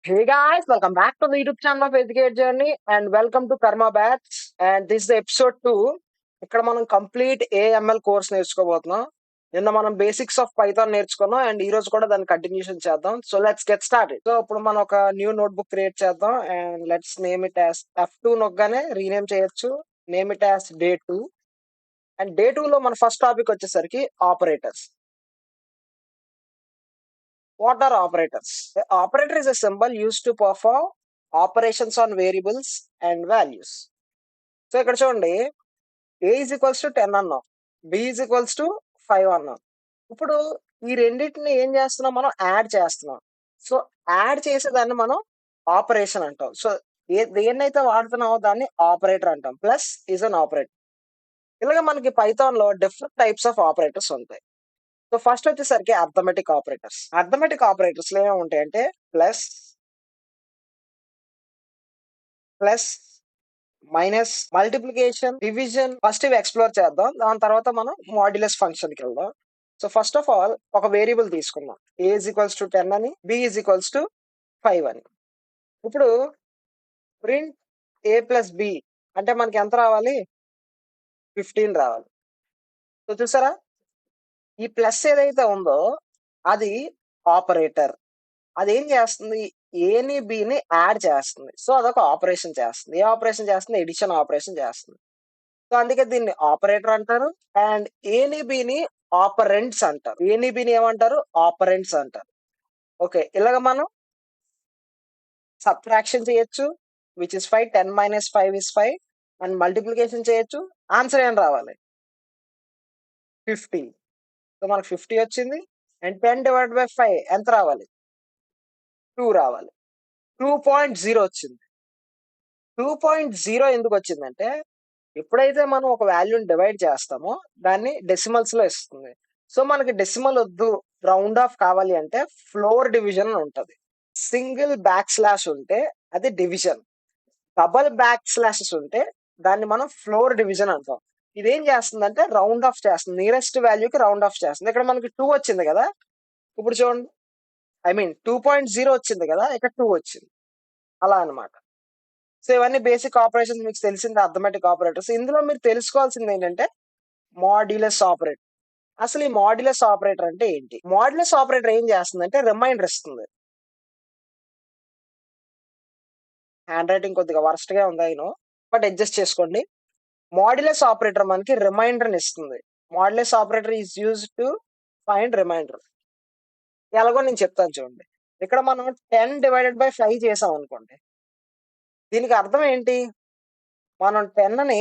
Hey guys, welcome back to the YouTube channel of Educate Journey and welcome to Karma Batch. And this is episode 2. ఇక్కడ మనం complete AML course నేర్చుకోబోతున్నాం. నిన్న మనం basics of Python నేర్చుకున్నాం and ఈ రోజు కూడా దాన్ని కంటిన్యూషన్ చేద్దాం. So let's get started. So ఇప్పుడు మనం ఒక న్యూ నోట్బుక్ క్రియేట్ చేద్దాం and let's name it as F2 నొక్కగానే రీనేమ్ చేయొచ్చు. Name it as day 2. And day 2 లో మన ఫస్ట్ టాపిక్ వచ్చేసరికి operators. What are operators? The operator is a symbol used to perform operations on variables and values. So ఇక్కడ చూడండి, a is equals to 10 అన్నాం, b is equals to 5 అన్నాం. ఇప్పుడు ఈ రెండింటిని ఏం చేస్తున్నాం, మనం యాడ్ చేస్తున్నాం. సో యాడ్ చేసేదాన్ని మనం ఆపరేషన్ అంటాం. సో దేన్నైతే వాడుతున్నామో దాన్ని ఆపరేటర్ అంటాం. Plus is an operator. ఇలాగ మనకి పైథాన్ లో డిఫరెంట్ టైప్స్ ఆఫ్ ఆపరేటర్స్ ఉంటాయి. సో ఫస్ట్ వచ్చేసరికి అర్థమెటిక్ ఆపరేటర్స్. అర్థమెటిక్ ఆపరేటర్స్ లో ఏమేమి ఉంటాయంటే plus, plus, minus, multiplication, division. First ఇవి ఎక్స్ప్లోర్ చేద్దాం, దాని తర్వాత మనం మాడ్యులస్ ఫంక్షన్ కి వెళ్దాం. సో ఫస్ట్ ఆఫ్ ఆల్ ఒక వేరియబుల్ తీసుకుందాం, a is equals to 10 అని, b is equals to 5 అని. ఇప్పుడు ప్రింట్ a ప్లస్ b అంటే మనకి ఎంత రావాలి, 15 రావాలి. సో చూసారా, ఈ ప్లస్ ఏదైతే ఉందో అది ఆపరేటర్. అదేం చేస్తుంది, ఏని బిని యాడ్ చేస్తుంది. సో అదొక ఆపరేషన్ చేస్తుంది. ఏ ఆపరేషన్ చేస్తుంది, ఎడిషన్ ఆపరేషన్ చేస్తుంది. సో అందుకే దీన్ని ఆపరేటర్ అంటారు. అండ్ ఏని బిని ఆపరెంట్స్ అంటారు. ఏని బిని ఏమంటారు, ఆపరెంట్స్ అంటారు. ఓకే, ఇలాగ మనం సబ్ట్రాక్షన్ చేయొచ్చు, which is 5. 10 minus 5 is 5. And multiplication చేయొచ్చు. ఆన్సర్ ఏం రావాలి, 50. సో మనకు 50 వచ్చింది. అండ్ 10 divided by 5 ఎంత రావాలి, 2 రావాలి. 2.0 వచ్చింది. 2.0 ఎందుకు వచ్చిందంటే ఎప్పుడైతే మనం ఒక వాల్యూని డివైడ్ చేస్తామో దాన్ని డెసిమల్స్ లో ఇస్తుంది. సో మనకి డెసిమల్ వద్దు, రౌండ్ ఆఫ్ కావాలి అంటే ఫ్లోర్ డివిజన్ అని ఉంటది. సింగిల్ బ్యాక్ స్లాష్ ఉంటే అది డివిజన్, డబల్ బ్యాక్ స్లాషెస్ ఉంటే దాన్ని మనం ఫ్లోర్ డివిజన్ అంటాం. ఇదేం చేస్తుందంటే రౌండ్ ఆఫ్ చేస్తుంది, నియరెస్ట్ వాల్యూకి రౌండ్ ఆఫ్ చేస్తుంది. ఇక్కడ మనకి 2 వచ్చింది కదా, ఇప్పుడు చూడండి, ఐ మీన్ 2.0 వచ్చింది కదా, ఇక్కడ 2 వచ్చింది, అలా అన్నమాట. సో ఇవన్నీ బేసిక్ ఆపరేషన్స్ మీకు తెలిసింది, అర్థమెటిక్ ఆపరేటర్స్. ఇందులో మీరు తెలుసుకోవాల్సింది ఏంటంటే మాడ్యులస్ ఆపరేటర్. అసలు ఈ మాడ్యులస్ ఆపరేటర్ అంటే ఏంటి? మాడ్యులస్ ఆపరేటర్ ఏం చేస్తుందంటే రిమైండర్ ఇస్తుంది. హ్యాండ్ రైటింగ్ కొద్దిగా వర్స్ట్ గా ఉంది అయినో, బట్ అడ్జస్ట్ చేసుకోండి. మాడ్యులస్ ఆపరేటర్ మనకి రిమైండర్ ఇస్తుంది. Modulus operator is use to find remainder. ఎలాగో నేను చెప్తాను చూడండి. ఇక్కడ మనం 10 divided by 5 చేసాం అనుకోండి, దీనికి అర్థం ఏంటి, మనం 10 ని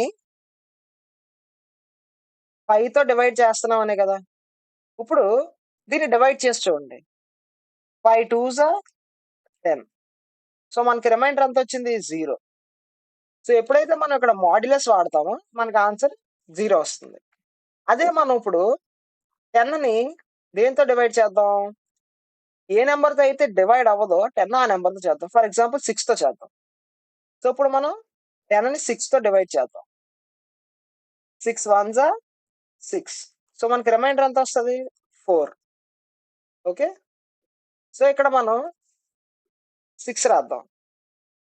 5 తో డివైడ్ చేస్తున్నాం అనే కదా. ఇప్పుడు దీన్ని డివైడ్ చేసి చూడండి, 5 2s are 10. సో మనకి రిమైండర్ ఎంత వచ్చింది, 0. సో ఎప్పుడైతే మనం ఇక్కడ మాడ్యులస్ వాడతామో మనకి ఆన్సర్ 0 వస్తుంది. అదే మనం ఇప్పుడు 10 ని దేంతో డివైడ్ చేద్దాం, ఏ నెంబర్ తో అయితే డివైడ్ అవ్వదో 10 ఆ నెంబర్ తో చేద్దాం. ఫర్ ఎగ్జాంపుల్ 6 తో చేద్దాం. సో ఇప్పుడు మనం 10 ని 6 తో డివైడ్ చేద్దాం. 6 1s are 6. సో మనకి రిమైండర్ ఎంత వస్తుంది, 4. ఓకే, సో ఇక్కడ మనం 6 రాద్దాం.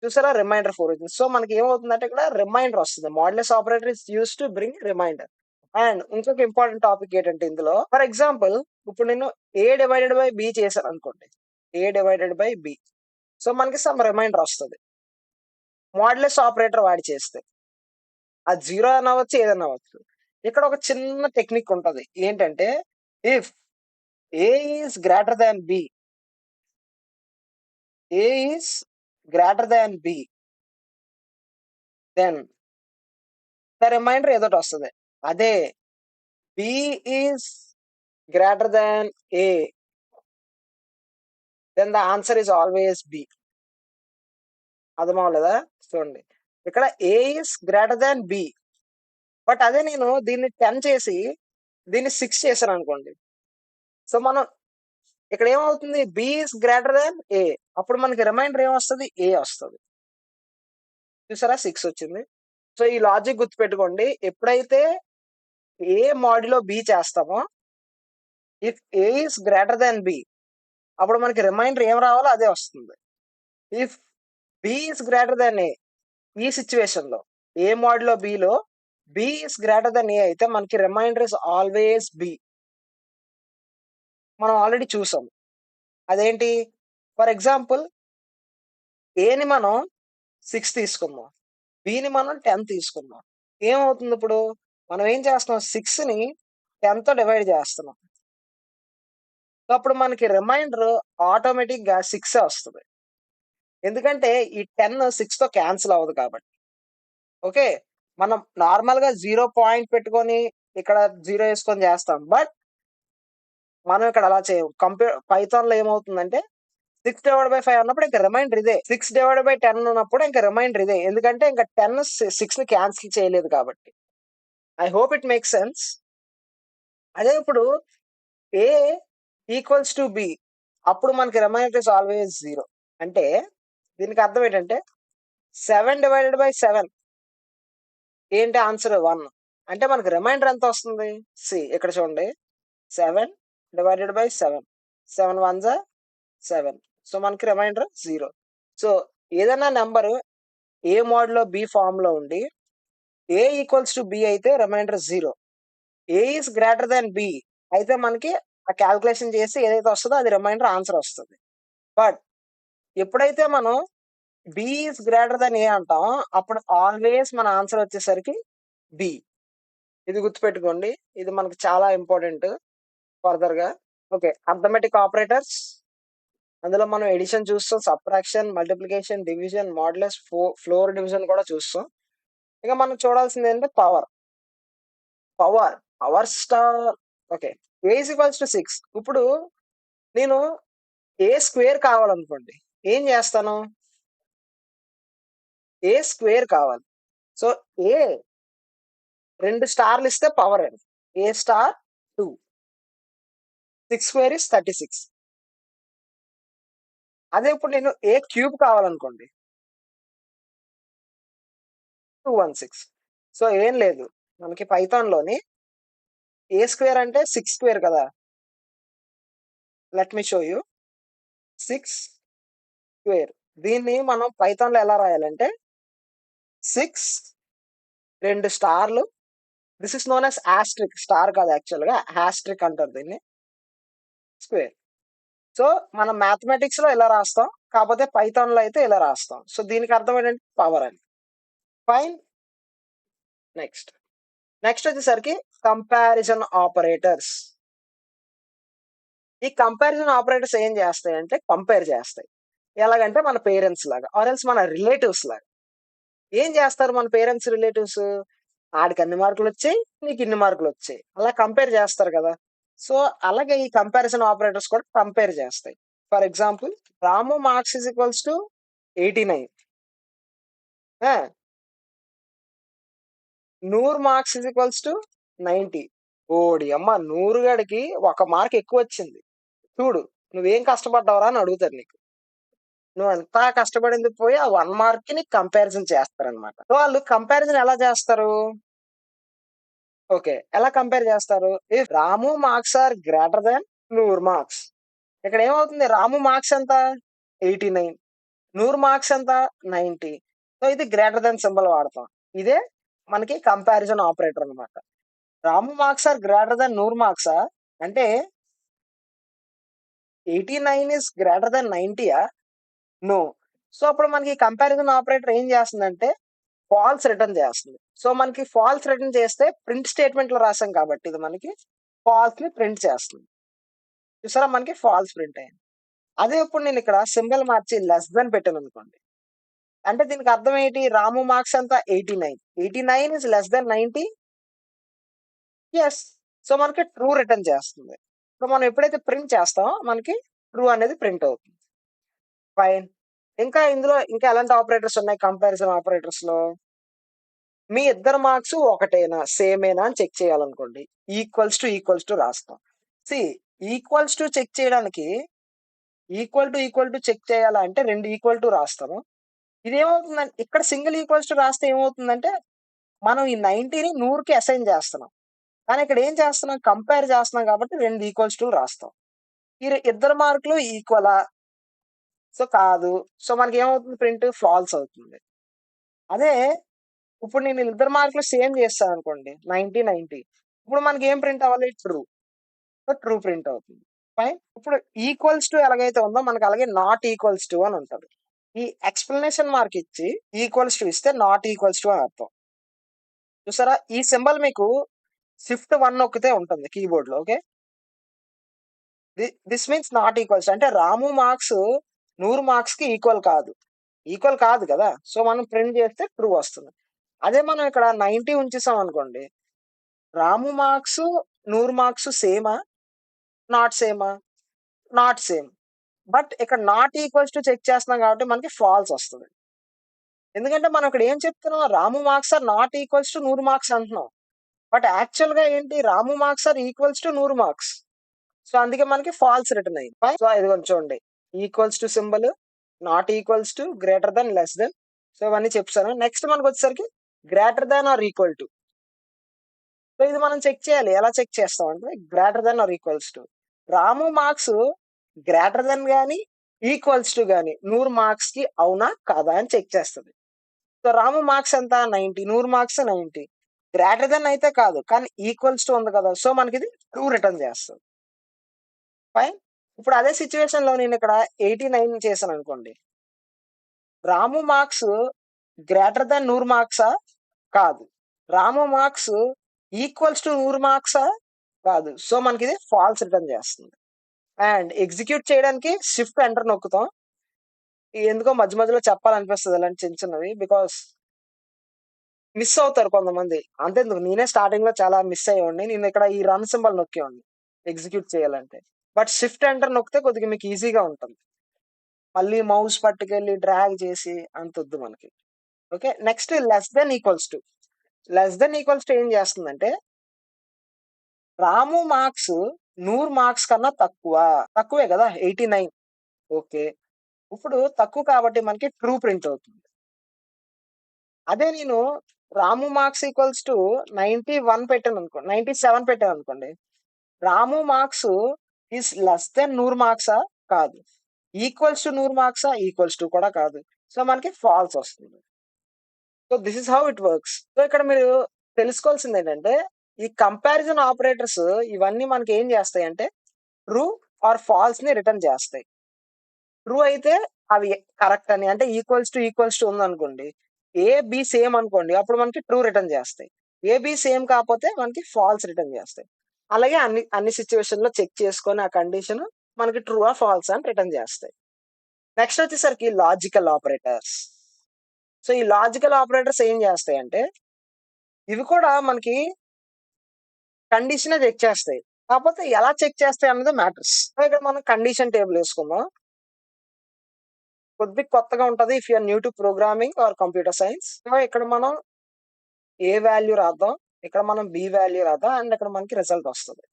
చూసారా, రిమైండర్ 4 వచ్చింది. సో మనకి ఏమవుతుందంటే ఇక్కడ రిమైండర్ వస్తుంది. Modulus operator is use to bring remainder. And ఇంకొక ఇంపార్టెంట్ టాపిక్ ఏంటంటే ఇందులో, ఫర్ ఎగ్జాంపుల్ ఇప్పుడు నేను ఏ డివైడెడ్ బై బి చేశాను అనుకోండి, ఏ డివైడెడ్ బై బి. సో మనకి సమ్ రిమైండర్ వస్తుంది మాడ్యులస్ ఆపరేటర్ వాడి చేస్తే. అది 0 అని అవ్వచ్చు, ఏదైనా అవ్వచ్చు. ఇక్కడ ఒక చిన్న టెక్నిక్ ఉంటది, ఏంటంటే if A is greater than B, A is greater than B, then the reminder ఏదో ఒకటి వస్తుంది. అదే B is greater than A, then the answer is always B. అర్థమవలేదా, చూడండి, ఇక్కడ A is greater than B, but అదే నేను దీన్ని 10 చేసి దీన్ని 6 చేశాను అనుకోండి, సో మనం ఇక్కడ ఏమవుతుంది, బి ఈస్ గ్రేటర్ దాన్ ఏ, అప్పుడు మనకి రిమైండర్ ఏమొస్తుంది, ఏ వస్తుంది. చూసారా, 6 వచ్చింది. సో ఈ లాజిక్ గుర్తుపెట్టుకోండి, ఎప్పుడైతే ఏ మాడ్యులో బి చేస్తామో, if A is greater than B, అప్పుడు మనకి రిమైండర్ ఏం రావాలో అదే వస్తుంది. If B is greater than A, ఈ సిచ్యువేషన్ లో ఏ మోడ్లో బిలో B is greater than A అయితే మనకి రిమైండర్ ఇస్ ఆల్వేస్ బి. మనం ఆల్రెడీ చూసాం. అదేంటి? ఫర్ ఎగ్జాంపుల్ ఏని మనం 6 తీసుకుందాం, బిని మనం 10 తీసుకుందాం. ఏమవుతుంది ఇప్పుడు? మనం ఏం చేస్తున్నాం, 6ని 10తో డివైడ్ చేస్తున్నాం. సో అప్పుడు మనకి రిమైండర్ ఆటోమేటిక్ గా 6 వస్తుంది. ఎందుకంటే ఈ 10 6తో క్యాన్సిల్ అవ్వదు కాబట్టి. ఓకే, మనం నార్మల్ గా 0 పాయింట్ పెట్టుకొని ఇక్కడ 0 వేసుకొని చేస్తాం. బట్ మనం ఇక్కడ అలా చేయం. పైథాన్ లో ఏమవుతుందంటే 6/5 అన్నప్పుడు ఇంకా రిమైండర్ ఇదే. 6/10 ఉన్నప్పుడు ఇంకా రిమైండర్ ఇదే. ఎందుకంటే ఇంకా 10 6 ని క్యాన్సిల్ చేయలేదు కాబట్టి. I hope it make sense. అదే ఇప్పుడు ఏ ఈక్వల్స్ టు బి, అప్పుడు మనకి రిమైండర్ ఇస్ ఆల్వేస్ 0. అంటే దీనికి అర్థం ఏంటంటే 7/7 ఏంటి ఆన్సర్? 1. అంటే మనకి రిమైండర్ ఎంత వస్తుంది? ఇక్కడ చూడండి, 7/7. 7 1s 7. సో మనకి రిమైండర్ 0. సో ఏదైనా నెంబర్ ఏ మోడ్లో బి ఫామ్ లో ఉండి ఏ ఈక్వల్స్ టు బి అయితే remainder 0. A is greater than B అయితే మనకి ఆ క్యాల్కులేషన్ చేసి ఏదైతే వస్తుందో అది రిమైండర్ ఆన్సర్ వస్తుంది. బట్ ఎప్పుడైతే మనం బి ఈస్ గ్రేటర్ దాన్ ఏ అంటాం, అప్పుడు ఆల్వేస్ మన ఆన్సర్ వచ్చేసరికి బి. ఇది గుర్తుపెట్టుకోండి, ఇది మనకు చాలా ఇంపార్టెంట్ ఫర్దర్ గా. ఓకే, అర్థమెటిక్ ఆపరేటర్స్, అందులో మనం ఎడిషన్ చూస్తాం, subtraction, multiplication, division, modulus, floor division కూడా చూస్తాం. ఇక మనం చూడాల్సింది ఏంటంటే power. Power star. Okay, A is equals to 6. ఇప్పుడు నేను ఏ స్క్వేర్ కావాలనుకోండి, ఏం చేస్తాను? ఏ స్క్వేర్ కావాలి. సో ఏ 2 స్టార్లు ఇస్తే పవర్ ఎంత? ఏ స్టార్ 2. 6 square is 36. అదే ఇప్పుడు నేను ఏ క్యూబ్ కావాలనుకోండి, 216. సో ఏం లేదు, మనకి పైథాన్ లోని ఏ స్క్వేర్ అంటే 6 స్క్వేర్ కదా. Let me show you. 6 square, దీన్ని మనం పైథాన్ లో ఎలా రాయాలంటే 6 2 స్టార్లు, this is known as Austric. Star కాదు, యాక్చువల్ గా ఆస్ట్రిక్ అంటారు దీన్ని, స్క్వేర్. సో మనం మ్యాథమెటిక్స్ లో ఇలా రాస్తాం, కాకపోతే పైథాన్ లో అయితే ఇలా రాస్తాం. సో దీనికి అర్థం ఏంటంటే పవర్ అని. ఫైన్. నెక్స్ట్ వచ్చేసరికి కంపారిజన్ ఆపరేటర్స్. ఈ కంపారిజన్ ఆపరేటర్స్ ఏం చేస్తాయి అంటే కంపేర్ చేస్తాయి. ఎలాగంటే మన పేరెంట్స్ లాగా ఆర్ఎల్స్ మన రిలేటివ్స్ లాగా. ఏం చేస్తారు మన పేరెంట్స్ రిలేటివ్స్? ఆడికి అన్ని మార్కులు వచ్చాయి, నీకు ఇన్ని మార్కులు వచ్చాయి, అలా కంపేర్ చేస్తారు కదా. సో అలాగే ఈ కంపారిజన్ ఆపరేటర్స్ కూడా కంపేర్ చేస్తాయి. For example, Ramu marks is equals to 89, Noor marks is equals to 90. ఓడి అమ్మ, నూరు గడికి 1 మార్క్ ఎక్కువ వచ్చింది, చూడు నువ్వేం కష్టపడ్డావురా అని అడుగుతారు నీకు. నువ్వు ఎంత కష్టపడింది పోయి ఆ 1 మార్క్ కి నీకు కంపారిజన్ చేస్తారనమాట. సో వాళ్ళు కంపారిజన్ ఎలా చేస్తారు? ఓకే, ఎలా కంపేర్ చేస్తారు? If Ramu marks are greater than Noor marks, ఇక్కడ ఏమవుతుంది? రాము మార్క్స్ ఎంత? 89. నూరు మార్క్స్ ఎంత? 90. సో ఇది గ్రేటర్ దాన్ సింబల్ వాడతాం. ఇదే మనకి కంపారిజన్ ఆపరేటర్ అనమాట. Ramu marks are greater than నూరు మార్క్సా అంటే 89 ఇస్ గ్రేటర్ దాన్ 90యా? నో. సో అప్పుడు మనకి కంపారిజన్ ఆపరేటర్ ఏం చేస్తుందంటే ఫాల్స్ రిటర్న్ చేస్తుంది. సో మనకి ఫాల్స్ రిటర్న్ చేస్తే ప్రింట్ స్టేట్మెంట్ లో రాసాం కాబట్టి ఇది మనకి ఫాల్స్ ని ప్రింట్ చేస్తుంది. చూసారా, మనకి ఫాల్స్ ప్రింట్ అయింది. అదే ఇప్పుడు నేను ఇక్కడ సింబల్ మార్చి లెస్ దెన్ పెట్టాను అనుకోండి, అంటే దీనికి అర్థం ఏంటి? రాము మార్క్స్ అంతా 89. 89 is less than 90. Yes. So మనకి ట్రూ రిటర్న్ చేస్తుంది. సో మనం ఎప్పుడైతే ప్రింట్ చేస్తామో మనకి ట్రూ అనేది ప్రింట్ అవుతుంది. ఫైన్. ఇంకా ఇందులో ఇంకా ఎలాంటి ఆపరేటర్స్ ఉన్నాయి కంపారిజన్ ఆపరేటర్స్ లో? మీ ఇద్దరు మార్క్స్ ఒకటేనా, సేమేనా అని చెక్ చేయాలనుకోండి, ఈక్వల్స్ టు రాస్తాం. సి, ఈక్వల్స్ టు చెక్ చేయడానికి ఈక్వల్ టు చెక్ చేయాలంటే 2 ఈక్వల్ టు రాస్తాము. ఇదేమవుతుందంటే ఇక్కడ సింగిల్ ఈక్వల్స్ టు రాస్తే ఏమవుతుందంటే మనం ఈ 90ని 100కి అసైన్ చేస్తున్నాం, కానీ ఇక్కడ ఏం చేస్తున్నాం? కంపేర్ చేస్తున్నాం కాబట్టి 2 ఈక్వల్స్ టు రాస్తాం. ఈ ఇద్దరు మార్కులు ఈక్వలా, సో, కాదు. సో, మనకేమవుతుంది ప్రింట్ ఫాల్స్ అవుతుంది. అదే ఇప్పుడు నేను ఇద్దరు మార్కులు సేమ్ చేస్తాననుకోండి 90, 90 ఇప్పుడు మనకేం ప్రింట్ అవ్వాలి? ట్రూ. సో, ట్రూ ప్రింట్ అవుతుంది. ఫైన్. ఇప్పుడు ఈక్వల్స్ టు ఎలాగైతే ఉందో మనకు అలాగే నాట్ ఈక్వల్స్ టు అని ఉంటది. ఈ ఎక్స్‌ప్లనేషన్ మార్క్ ఇచ్చి ఈక్వల్స్ టు ఇస్తే నాట్ ఈక్వల్స్ టు అని అర్థం. చూసారా? ఈ సింబల్ మీకు షిఫ్ట్ 1 నొక్కితే ఉంటుంది కీబోర్డ్‌లో. Okay. This means not equals అంటే రాము మార్క్స్ 100 మార్క్స్‌కి ఈక్వల్ కాదు. ఈక్వల్ కాదు కదా! సో, మనం ప్రింట్ చేస్తే ట్రూ వస్తుంది. అదే మనం ఇక్కడ 90 ఉంచేసాం అనుకోండి. రాము మార్క్స్, 100 మార్క్స్ సేమా? నాట్ సేమా? Not same. బట్ ఇక్కడ నాట్ ఈక్వల్స్ టు చెక్ చేస్తున్నాం కాబట్టి మనకి ఫాల్స్ వస్తది. ఎందుకంటే మనం ఇక్కడ ఏం చెప్తున్నాం? Ramu marks are not equals to 100 marks అంటున్నాం. బట్ యాక్చువల్‌గా ఏంటి? Ramu marks are equals to 100 marks. So, అందుకే మనకి ఫాల్స్ రిటర్న్ అయింది. ఫైన్. సో, ఇదిగోండి చూడండి. Equals to symbol, not equals to, greater than, less than. So, ఇవన్నీ చెప్పేసాను. నెక్స్ట్ మనకొచ్చేసరికి greater than or equal to. So, ఇది మనం చెక్ చేయాలి. ఎలా చెక్ చేస్తామంటే greater than or equals to. Ramu marks greater than గాని, ఈక్వల్స్ టు గాని 100 మార్క్స్‌కి అవునా? కాదా? అని చెక్ చేస్తది. సో, రాము మార్క్స్ ఎంత? 90. 100 మార్క్స్ 90. గ్రేటర్ థాన్ అయితే కాదు. కానీ ఈక్వల్స్ టు ఉంది కదా! సో, మనకిది ట్రూ రిటర్న్ చేస్తది. ఫైన్. ఇప్పుడు అదే సిట్యుయేషన్‌లో నేనిక్కడ 89 చేశాననుకోండి. రాము మార్క్స్ గ్రేటర్ థాన్ 100 మార్క్సా? కాదు. రాము మార్క్స్ ఈక్వల్స్ టు 100 మార్క్సా? కాదు. సో, మనకిది ఫాల్స్ రిటర్న్ చేస్తుంది. అండ్ ఎగ్జిక్యూట్ చేయడానికి షిఫ్ట్ ఎంటర్ నొక్కుతాం. ఎందుకో మధ్య మధ్యలో చెప్పాలనిపిస్తది ఇలాంటి చిన్న చిన్నవి. బికాజ్ మిస్ అవుతారు కొంతమంది. అంతెందుకు నేనే స్టార్టింగ్‌లో చాలా మిస్ అయ్యేవాడిని. నేనిక్కడ ఈ రన్ సింబల్ నొక్కేవాడిని ఎగ్జిక్యూట్ చేయాలంటే. బట్ షిఫ్ట్ ఎంటర్ నొక్కితే కొద్దిగా మీకు ఈజీగా ఉంటుంది. మళ్ళీ మౌస్ పట్టుకెళ్ళి డ్రాగ్ చేసి అంతొద్దు మనకి. Okay. Next less than equals to. Less than equals to ఏం చేస్తుందంటే, రాము మార్క్స్ 100 మార్క్స్ కన్నా తక్కువ. తక్కువే కదా! 89. ఓకే. ఇప్పుడు తక్కువ కాబట్టి మనకి ట్రూ ప్రింట్ అవుతుంది. అదే నేను రాము మార్క్స్ ఈక్వల్స్ టు 91 పెట్టాననుకోండి, 97 పెట్టాననుకోండి. Ramu marks is less than 100 మార్క్సా? కాదు. ఈక్వల్స్ టు 100 మార్క్సా? ఈక్వల్స్ టు కూడా కాదు. సో, మనకి ఫాల్స్ వస్తుంది. So, this is how it works. So, ఇక్కడ మీరు తెలుసుకోవాల్సిందేంటంటే, ఈ కంపారిజన్ ఆపరేటర్స్ ఇవన్నీ మనకేం జేస్తాయంటే, ట్రూ ఆర్ ఫాల్స్‌ని రిటర్న్ జేస్తాయి. ట్రూ అయితే అవి కరెక్ట్ అని అంటే ఈక్వల్స్ టు ఉందనుకోండి. ఏ, బి సేమ్ అనుకోండి. అప్పుడు మనకి ట్రూ రిటర్న్ జేస్తాయి. ఏ, బి సేమ్ కాపోతే మనకి ఫాల్స్ రిటర్న్ జేస్తాయి. అలాగే అన్ని అన్ని సిట్యుయేషన్‌లో చెక్ చేసుకొని ఆ కండిషన్ మనకి ట్రూ ఆర్ ఫాల్స్ అని రిటర్న్ జేస్తాయి. నెక్స్ట్ వచ్చేసరికి లాజికల్ ఆపరేటర్స్. సో, ఈ లాజికల్ ఆపరేటర్స్ ఏం జేస్తాయంటే, ఇవి కూడా మనకి కండిషనే చెక్ చేస్తాయి. కాపోతే ఎలా చెక్ చేస్తాయి అన్నది మ్యాటర్స్. సో, ఇక్కడ మనం కండిషన్ టేబుల్ యేసుకుందాం. కొద్దిగా కొత్తగా ఉంటది. If you are new to programming or computer science. So, ఇక్కడ మనం ఏ వాల్యూ రాద్దాం. ఇక్కడ మనం బి వాల్యూ రాద్దాం. అండ్ ఇక్కడ మనకి రిజల్ట్ వస్తది.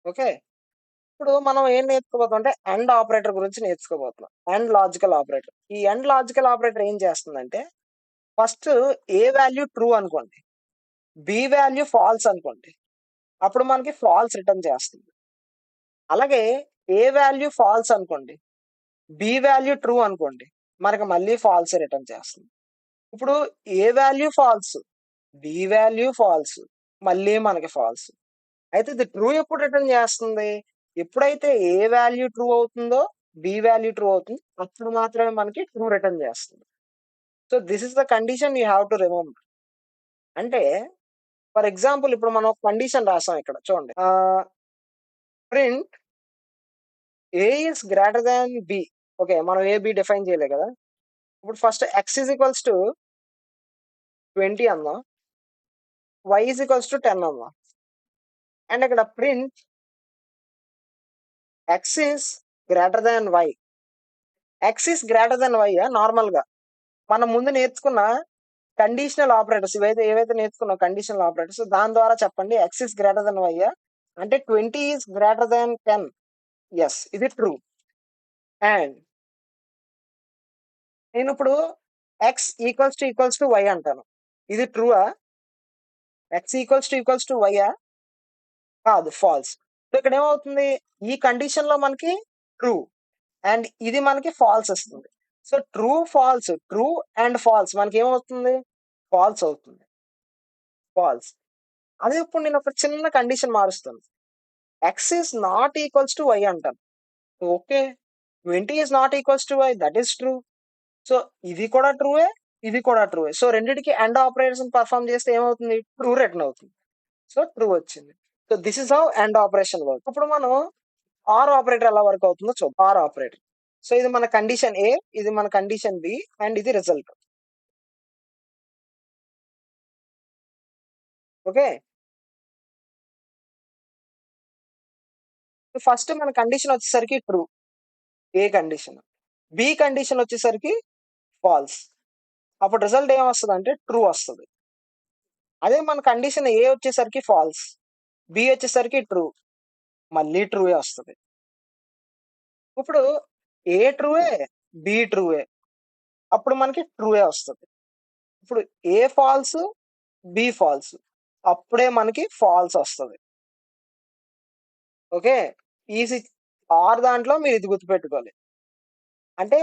ఓకే. ఇప్పుడు మనం ఏం నేర్చుకోబోతున్నాం అంటే అండ్ ఆపరేటర్ గురించి నేర్చుకోబోతున్నాం. And logical operator. ఈ అండ్ లాజికల్ ఆపరేటర్ ఏం చేస్తుందంటే, ఫస్ట్ ఏ వాల్యూ ట్రూ అనుకోండి. బి వాల్యూ ఫాల్స్ అనుకోండి. అప్పుడు మనకి ఫాల్స్ రిటర్న్ చేస్తుంది. అలాగే ఏ వాల్యూ ఫాల్స్ అనుకోండి. బి వాల్యూ ట్రూ అనుకోండి. మనకి మళ్ళీ ఫాల్సే రిటర్న్ చేస్తుంది. ఇప్పుడు A value false, B value false, మళ్ళీ మనకి ఫాల్స్. అయితే ఇది ట్రూ ఎప్పుడు రిటర్న్ చేస్తుంది? ఎప్పుడైతే ఏ వాల్యూ ట్రూ అవుతుందో, బి వాల్యూ ట్రూ అవుతుంది. అప్పుడు మాత్రమే మనకి ట్రూ రిటర్న్ చేస్తుంది. So, this is the condition you have to remember. అంటే ఫర్ ఎగ్జాంపుల్ ఇప్పుడు మనం ఒక కండిషన్ రాసాం ఇక్కడ చూడండి. Print A is greater than B. Okay. మనం ఏ, బి డిఫైన్ చేయలే కదా! ఇప్పుడు first x is equals to 20 అందాం. y ఈజ్ ఈక్వల్స్ టు 10 అందాం. అండ్ ఇక్కడ print x is greater than y. x is greater than y నార్మల్‌గా. మనం ముందు నేర్చుకున్న కండిషనల్ ఆపరేటర్స్ ఏవైతే నేర్చుకున్నాం కండిషనల్ ఆపరేటర్స్ దాని ద్వారా చెప్పండి x is greater than y అంటే 20 ఈస్ గ్రేటర్ థాన్ 10. యెస్. ఇది ట్రూ. అండ్ నేనిప్పుడు x ఈక్వల్స్ టు y అంటాను. ఇది ట్రూఆ? x ఈక్వల్స్ టు y కాదు. ఫాల్స్. సో, ఇక్కడేమవుతుంది? ఈ కండిషన్‌లో మనకి ట్రూ. అండ్ ఇది మనకి ఫాల్స్ ఇస్తుంది. సో, ట్రూ అండ్ ఫాల్స్ మనకేమవుతుంది? ఫాల్స్ అవుతుంది. ఫాల్స్. అదే ఇప్పుడు నేనొక చిన్న కండిషన్ మారుస్తాను. X is not equals to Y అంటాను. Okay. 20 is not equals to why that is true. So, ఇది కూడా ట్రూయే. ఇది కూడా ట్రూయే. సో, రెండిటికి అండ్ ఆపరేషన్ పెర్ఫార్మ్ చేస్తే ఏమవుతుంది? ట్రూ రిటర్న్ అవుతుంది. సో, ట్రూ వచ్చింది. So, this is how and operation work. ఇప్పుడు మనం ఆర్ ఆపరేటర్ ఎలా వర్క్ అవుతుందో చూద్దాం. Are operator. సో, ఇది మన కండిషన్ ఏ, ఇది మన కండిషన్ బి అండ్ ఇది రిజల్ట్. ఓకే. ఫస్ట్ మన కండిషన్ వచ్చేసరికి ట్రూ. ఏ కండిషన్. బి కండిషన్ వచ్చేసరికి ఫాల్స్. అప్పుడు రిజల్ట్ ఏమొస్తదంటే ట్రూ వస్తది. అదే మన కండిషన్ ఏ వచ్చేసరికి ఫాల్స్. బి వచ్చేసరికి ట్రూ. మళ్ళీ ట్రూయే వస్తది. ఇప్పుడు ఏ ట్రూయే, బి ట్రూయే. అప్పుడు మనకి ట్రూయే వస్తది. ఇప్పుడు ఏ ఫాల్స్, బి ఫాల్స్. అప్పుడే మనకి ఫాల్స్ వస్తది. ఓకే. ఈసి ఆర్ దాంట్లో మీరిది గుర్తుపెట్టుకోవాలి. అంటే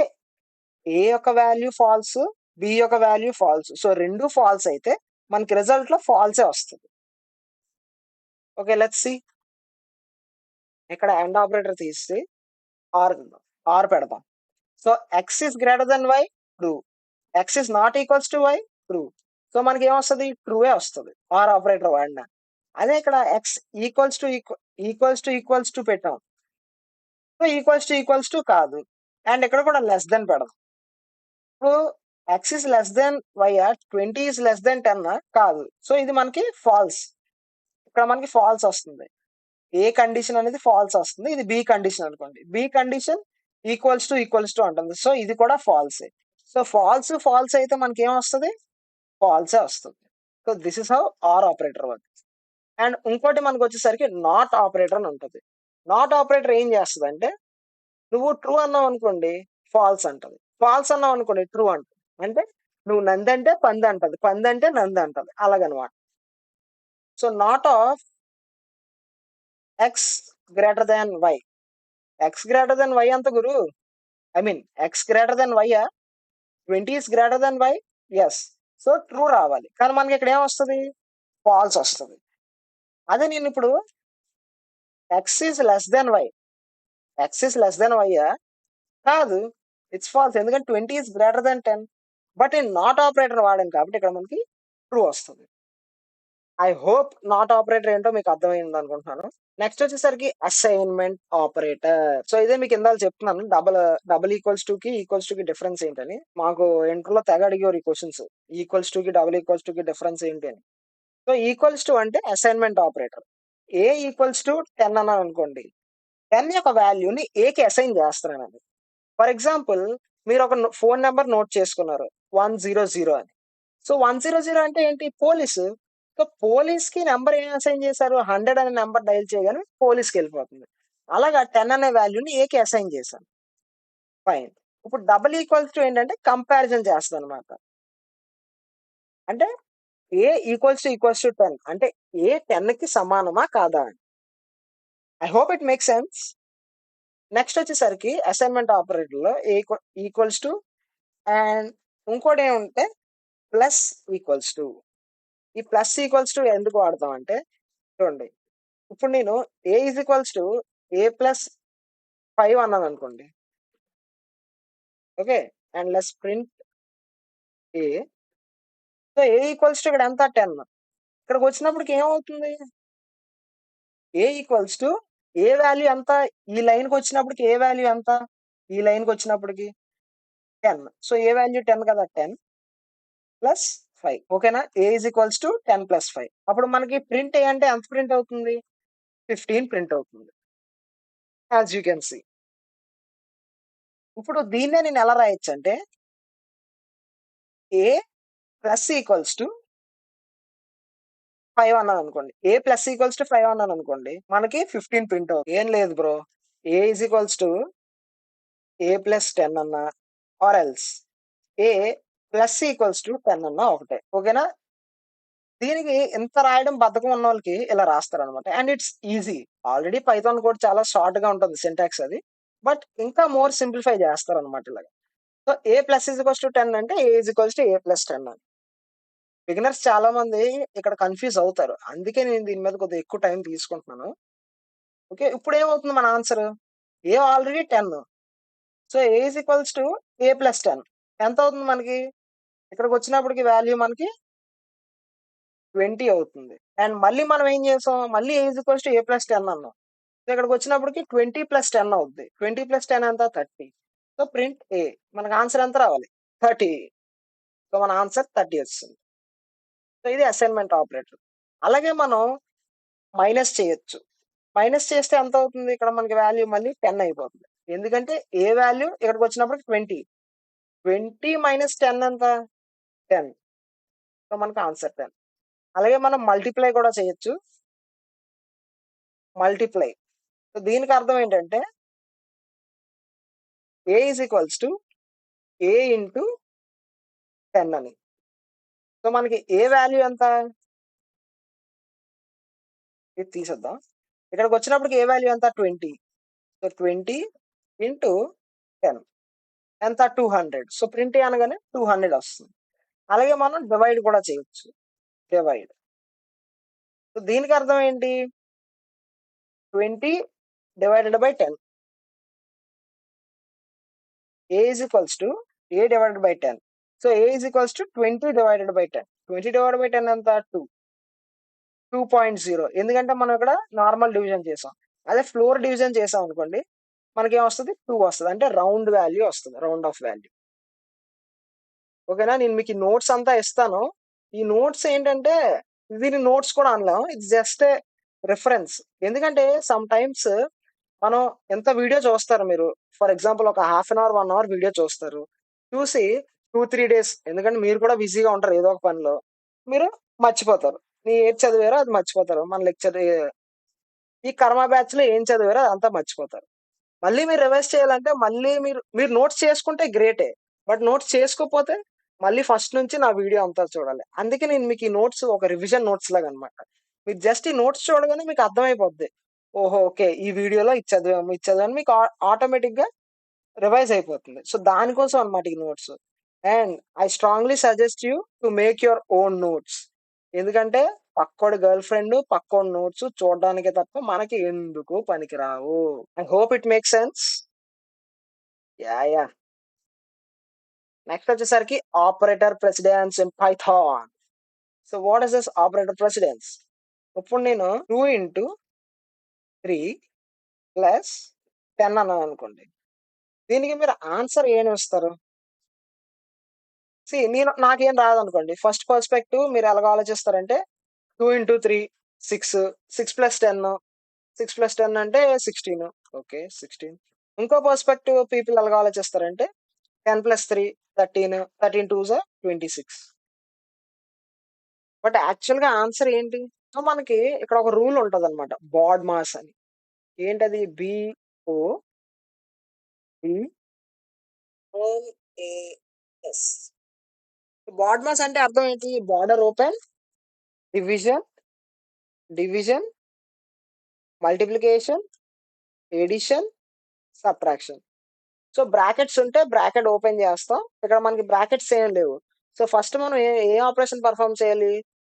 ఏ యొక్క వాల్యూ ఫాల్స్, బి యొక్క వాల్యూ ఫాల్స్. సో, 2 ఫాల్స్ అయితే మనకి రిజల్ట్‌లో ఫాల్సే వస్తది. ఓకే. Let's see. ఇక్కడ అండ్ ఆపరేటర్ తీసి ఆర్ ఆర్ పెడదాం. So, X is greater than Y true. X is not equals to Y true. So, మనకేమొస్తది? ట్రూయే వస్తది. ఆర్ ఆపరేటర్ వాడినా. అదే ఇక్కడ ఎక్స్ ఈక్వల్స్ టు పెట్టాం. సో, కాదు. అండ్ ఇక్కడ కూడా లెస్ థాన్ పెడదాం. ఇప్పుడు ఎక్స్ ఈస్ లెస్ థాన్ వైయా? 20 ఈస్ లెస్ థాన్ 10 కాదు. సో, ఇది మనకి ఫాల్స్. ఇక్కడ మనకి ఫాల్స్ వస్తుంది. ఏ కండిషన్ అనేది ఫాల్స్ వస్తుంది. ఇది బి కండిషన్ అనుకోండి. బి కండిషన్ ఈక్వల్స్ టు అంటుంది. సో, ఇది కూడా ఫాల్సే. సో, ఫాల్స్ అయితే మనకేమొస్తది? ఫాల్సే వస్తది. So, this is how or operator works. And ఇంకోటి మనకొచ్చేసరికి నాట్ ఆపరేటర్ అని ఉంటది. నాట్ ఆపరేటర్ ఏం చేస్తదంటే, నువ్వు ట్రూ అన్నావనుకోండి ఫాల్స్ అంటది. ఫాల్స్ అన్నావనుకోండి ట్రూ అంటది. అంటే నువ్వు నందంటే పందంటది. పందంటే నందంటది. అలాగనమాట. So, not of X greater than Y. X greater than Y ఎంత గురు? I mean X greater than వైయా? 20 is greater than Y? Yes. So, true రావాలి. కానీ మనకిక్కడ ఏమొస్తది? ఫాల్స్ వస్తది. అదే నేనిప్పుడు X is less than Y. X is less than వైయా? కాదు. It's false. ఎందుకంటే 20 ఈస్ గ్రేటర్ థాన్ 10. బట్ నేను నాట్ ఆపరేటర్ వాడాను కాబట్టి ఇక్కడ మనకి ట్రూ వస్తది. ఐ హోప్ నాట్ ఆపరేటర్ ఏంటో మీకు అర్థమైందనుకుంటున్నాను. నెక్స్ట్ వచ్చేసరికి అసైన్‌మెంట్ ఆపరేటర్. సో, ఇదే మీకు ఇందాక చెప్తున్నాను. డబుల్ ఈక్వల్స్ టుకి డిఫరెన్స్ ఏంటని. మాకు ఇంటర్‌లో తెగ అడిగేవారు ఈ questions. Double equals Tuki difference ఏంటి అని. సో, ఈక్వల్స్ టు అంటే assignment operator. A equals to 10 అన్నాననుకోండి. 10 యొక్క వాల్యూని ఏకి అసైన్ చేస్తున్నానండి. ఫర్ ఎగ్జాంపుల్ మీరొక ఫోను నంబర్ నోట్ చేసుకున్నారు. 100 అని. సో, 100 అంటే ఏంటి? పోలీసు. సో, పోలీస్‌కి నంబర్ ఏం అసైన్ చేశారు? 100 అనే నంబర్ డయల్ చేయగానే పోలీస్‌కెళ్ళిపోతుంది. అలాగా 10 అనే వాల్యూని ఏకి అసైన్ చేశాను. ఫైన్. ఇప్పుడు డబుల్ ఈక్వల్స్ టు ఏంటంటే కంపారిజన్ చేస్తదనమాట. అంటే ఈక్వల్స్ టు 10 అంటే 10కి సమానమా? కాదా? అని. I hope it makes sense. Next వచ్చేసరికి అసైన్‌మెంట్ ఆపరేటర్‌లో ఈక్వల్స్ టు అండ్ ఇంకోటేమంటే ప్లస్ ఈక్వల్స్ టు. ఈ ప్లస్ ఈక్వల్స్ టు ఎందుకు వాడతాం అంటే చూడండి. ఇప్పుడు నేను A is equals to A plus 5 అన్నాననుకోండి. Okay. And let's print A. So, A equals to ఇక్కడ ఎంత 10. ఇక్కడికొచ్చినప్పటికి ఏమవుతుంది? A equals to A value ఎంత? ఈ లైన్‌కొచ్చినప్పటికి ఏ వాల్యూ ఎంత? ఈ లైన్‌కొచ్చినప్పటికి 10. సో, ఏ వాల్యూ 10 కదా! 10 ప్లస్ 5 ఓకేనా? ఏ ఈజ్ ఈక్వల్స్ టు 10 ప్లస్ 5 అప్పుడు మనకి ప్రింట్ ఏ అంటే ఎంత ప్రింట్ అవుతుంది? 15 ప్రింట్ అవుతుంది. As you can see. ఇప్పుడు దీన్నే నేను ఎలా రాయొచ్చంటే ఏ ప్లస్ ఈక్వల్స్ టు 5 అన్నాననుకోండి. ఏ ప్లస్ ఈక్వల్స్ టు 5 అన్నాననుకోండి. మనకి 15 ప్రింట్ అవుతుంది. ఏం లేదు bro. A is equals to A plus 10 అన్నా or else A plus equals to 10 అన్నా ఒకటే. ఓకేనా? దీనికి ఇంత రాయడం బద్ధకం ఉన్నోళ్ళకి ఇలా రాస్తారనమాట. And it's easy. Already Python code చాలా షార్ట్‌గా ఉంటుంది సింటాక్స్ అది. బట్ ఇంకా మోర్ సింప్లిఫై చేస్తారనమాట ఇలాగ. So A plus is equals to 10 అంటే A is equals to A plus 10 అని. బిగినర్స్ చాలా మంది ఇక్కడ కన్‌ఫ్యూజ్ అవుతారు. అందుకే నేను దీని మీద కొద్దిగా ఎక్కువ టైం తీసుకుంటున్నాను. ఓకే. ఇప్పుడేమవుతుంది మన answer? A already 10. So A is equals to A plus 10. ఎంతవుతుంది మనకి? ఇక్కడికొచ్చినప్పటికి వాల్యూ మనకి 20 అవుతుంది. అండ్ మళ్ళీ మనం ఏం చేసాం? మళ్ళీ A is equals to A plus 10 అన్నాం. సో ఇక్కడికొచ్చినప్పటికి 20 ప్లస్ 10 అవుద్ది. 20 ప్లస్ 10 ఎంత? 30. సో ప్రింట్ ఏ. మనకు ఆన్సర్ ఎంత రావాలి? 30. సో మన ఆన్సర్ 30 ఒచ్చేసింది. సో ఇది అసైన్‌మెంట్ ఆపరేటర్. అలాగే మనం మైనస్ చేయొచ్చు. మైనస్ చేస్తే ఎంతవుతుంది? ఇక్కడ మనకి వాల్యూ మళ్ళీ 10 అయిపోతుంది. ఎందుకంటే ఏ వాల్యూ ఇక్కడికొచ్చినప్పటికి 20. 20 మైనస్ 10 ఎంత? 10. సో మనకు ఆన్సర్ 10. అలాగే మనం మల్టిప్లై కూడా చేయొచ్చు. మల్టిప్లై. సో దీనికి అర్థం ఏంటంటే A is equals to A into 10 అని. సో మనకి ఏ వాల్యూ ఎంత? ఇది తీసేద్దాం. ఇక్కడికొచ్చినప్పటికి ఏ వాల్యూ ఎంత? 20. సో 20 ఇంటూ 10 ఎంత? 200. సో ప్రింట్ ఏ అనగానే 200 వస్తుంది. అలాగే మనం డివైడ్ కూడా చేయొచ్చు. డివైడ్. సో దీనికి అర్థం ఏంటి? 20 divided by 10. A is equals to A divided by 10. So A is equals to 20 divided by 10. 20 divided by 10 ఎంత? 2. 2.0. ఎందుకంటే మనం ఇక్కడ నార్మల్ డివిజన్ చేసాం. అదే ఫ్లోర్ డివిజన్ చేసాం అనుకోండి, మనకేమొస్తది? 2 వస్తది. అంటే రౌండ్ వాల్యూ వస్తది. Round of value. ఓకేనా? నేను మీకు ఈ నోట్స్ అంతా ఇస్తాను. ఈ నోట్స్ ఏంటంటే, దీన్ని నోట్స్ కూడా అనలేం. ఇది జస్ట్ ఏ రిఫరెన్స్. ఎందుకంటే సమ్ టైమ్స్ మనం ఎంత వీడియో చూస్తారు మీరు. ఫర్ ఎగ్జాంపుల్ ఒక half an hour, 1 hour video చూస్తారు. చూసి 2, 3 డేస్ ఎందుకంటే మీరు కూడా బిజీగా ఉంటారు ఏదో ఒక పనిలో. మీరు మర్చిపోతారు. ఏది చదివారో అది మర్చిపోతారు. మన లెక్చర్ ఈ కర్మ బ్యాచ్‌లో ఏం చదివారో అదంతా మర్చిపోతారు. మళ్ళీ మీరు రివైజ్ చేయాలంటే మళ్ళీ మీరు మీరు నోట్స్ చేసుకుంటే గ్రేటే. బట్ నోట్స్ చేసుకోకపోతే మళ్ళీ ఫస్ట్ నుంచి నా వీడియో అంతా చూడాలి. అందుకే నేను మీకు ఈ నోట్స్ ఒక రివిజన్ నోట్స్ లాగనమాట. మీరు జస్ట్ ఈ నోట్స్ చూడగానే మీకు అర్థమైపోద్ది. ఓహో! ఓకే. ఈ వీడియోలో ఇది చదివాము, ఇది చదివాము మీకు ఆటోమేటిక్‌గా రివైజ్ అయిపోతుంది. సో దానికోసం అన్నమాట ఈ notes. And I strongly suggest you to make your own notes. ఎందుకంటే పక్కోడి గర్ల్ ఫ్రెండ్, పక్కోడి నోట్స్ చూడడానికే తప్ప మనకి ఎందుకు పనికిరావు. I hope it makes sense. Yeah! Next వచ్చేసరికి operator precedence in Python. So what is this operator precedence? ఇప్పుడు నేను 2 ఇంటూ 3 ప్లస్ 10 అన్నాను అనుకోండి. దీనికి మీరు ఆన్సర్ ఏమిస్తారు? నాకేం రాదనుకోండి. ఫస్ట్ పర్స్పెక్టివ్ మీరు ఎలాగ ఆలోచిస్తారంటే 2 ఇంటూ 3 6, 6 ప్లస్ 10, 6 ప్లస్ 10 అంటే 16. ఓకే. 16. ఇంకో పర్స్పెక్టివ్ పీపుల్ ఎలాగ ఆలోచిస్తారంటే 10 ప్లస్ 3 13, 13 2 జా 26. బట్ యాక్చువల్‌గా ఆన్సర్ ఏంటి? సో, మనకి ఇక్కడ ఒక రూల్ ఉంటదనమాట. బాడ్ మాస్ అని. ఏంటది? BODMAS. బాడ్ మాస్ అంటే అర్థం ఏంటి? Border open, division, division, multiplication, addition, subtraction. So, brackets ఉంటే బ్రాకెట్ ఓపెన్ చేస్తాం. ఇక్కడ మనకి బ్రాకెట్స్ ఏం లేవు. సో, ఫస్ట్ మనం ఏ ఆపరేషన్ పెర్ఫార్మ్ చేయాలి?